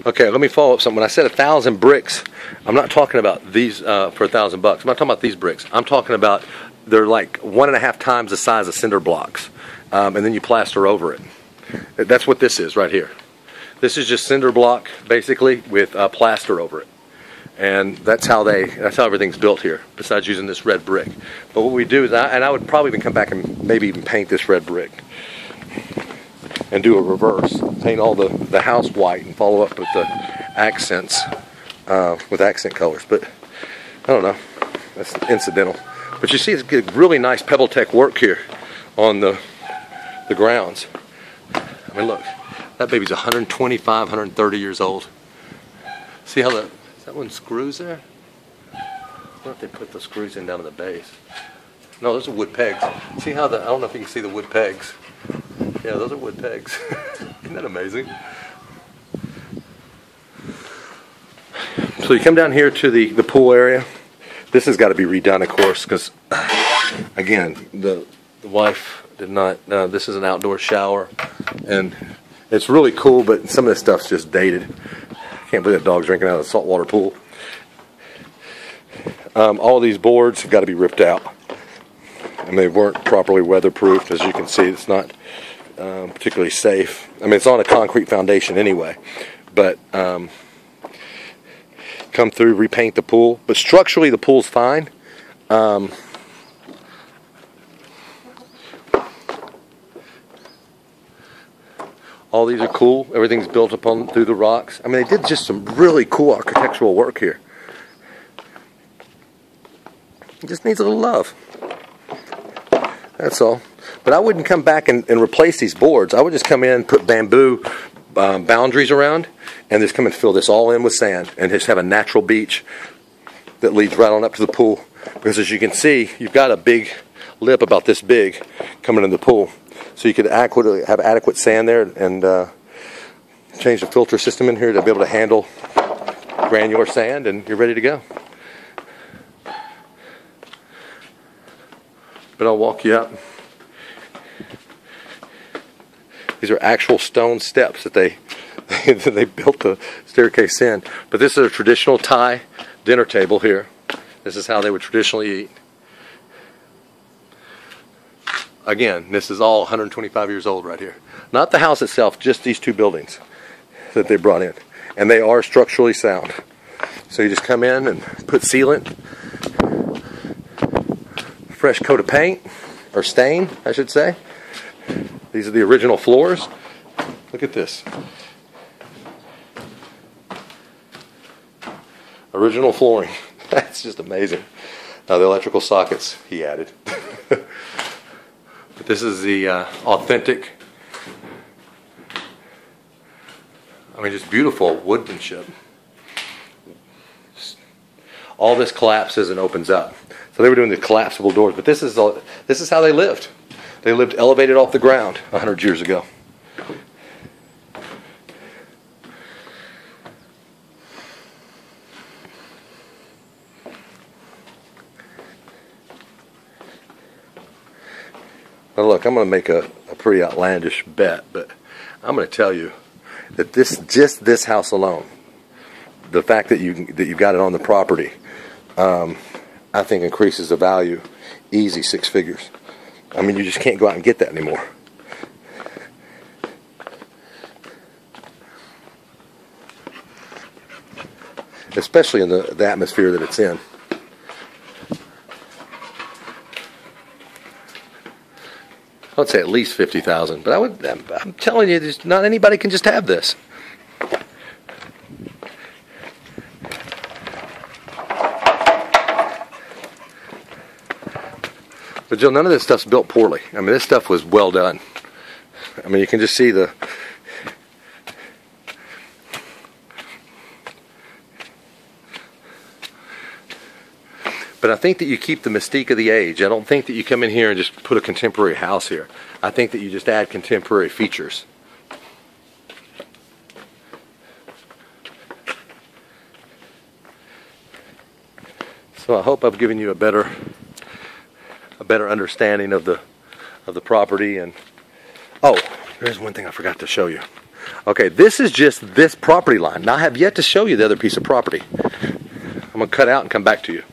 Okay, let me follow up something. When I said 1,000 bricks, I'm not talking about these for $1,000. I'm not talking about these bricks. I'm talking about they're like 1.5 times the size of cinder blocks, and then you plaster over it. That's what this is right here. This is just cinder block, basically, with plaster over it, and that's how everything's built here. Besides using this red brick, but what we do is, I would probably even come back and maybe even paint this red brick and do a reverse, paint all the house white and follow up with the accents, with accent colors. But I don't know, that's incidental. But you see, it's really nice PebbleTec work here on the grounds. I mean, look, that baby's 125, 130 years old. See how is that one screws there? I wonder if they put the screws in down in the base. No, those are wood pegs. See how I don't know if you can see the wood pegs. Yeah, those are wood pegs. Isn't that amazing? So you come down here to the pool area. This has got to be redone, of course, because again, the wife did not. This is an outdoor shower, and it's really cool, but some of this stuff's just dated. I can't believe that dog's drinking out of a saltwater pool. All these boards have got to be ripped out, and they weren't properly weatherproofed. As you can see, it's not particularly safe. I mean, it's on a concrete foundation anyway, but come through, repaint the pool. But structurally, the pool's fine. All these are cool. Everything's built upon through the rocks. I mean, they did just some really cool architectural work here. It just needs a little love. That's all. But I wouldn't come back and replace these boards. I would just come in and put bamboo boundaries around, and just come and fill this all in with sand, and just have a natural beach that leads right on up to the pool. Because as you can see, you've got a big lip about this big coming in the pool. So you could have adequate sand there, and change the filter system in here to be able to handle granular sand, and you're ready to go. But I'll walk you up. These are actual stone steps that they built the staircase in. But this is a traditional Thai dinner table here. This is how they would traditionally eat. Again, this is all 125 years old right here. Not the house itself, just these two buildings that they brought in. And they are structurally sound. So you just come in and put sealant, fresh coat of paint, or stain, I should say. These are the original floors. Look at this. Original flooring. That's just amazing. Now the electrical sockets he added. But this is the authentic, I mean, just beautiful woodmanship. All this collapses and opens up. So they were doing the collapsible doors, but this is how they lived. They lived elevated off the ground 100 years ago. Now look, I'm going to make a pretty outlandish bet, but I'm going to tell you that just this house alone, the fact that you've got it on the property, I think increases the value easy 6 figures. I mean, you just can't go out and get that anymore. Especially in the atmosphere that it's in. I'd say at least 50,000, but I'm telling you, not anybody can just have this. But Jill, none of this stuff's built poorly. I mean, this stuff was well done. I mean, you can just see the... But I think that you keep the mystique of the age. I don't think that you come in here and just put a contemporary house here. I think that you just add contemporary features. So I hope I've given you a better understanding of the property. And oh, there's one thing I forgot to show you. Okay, this is just this property line. Now I have yet to show you the other piece of property. I'm going to cut out and come back to you.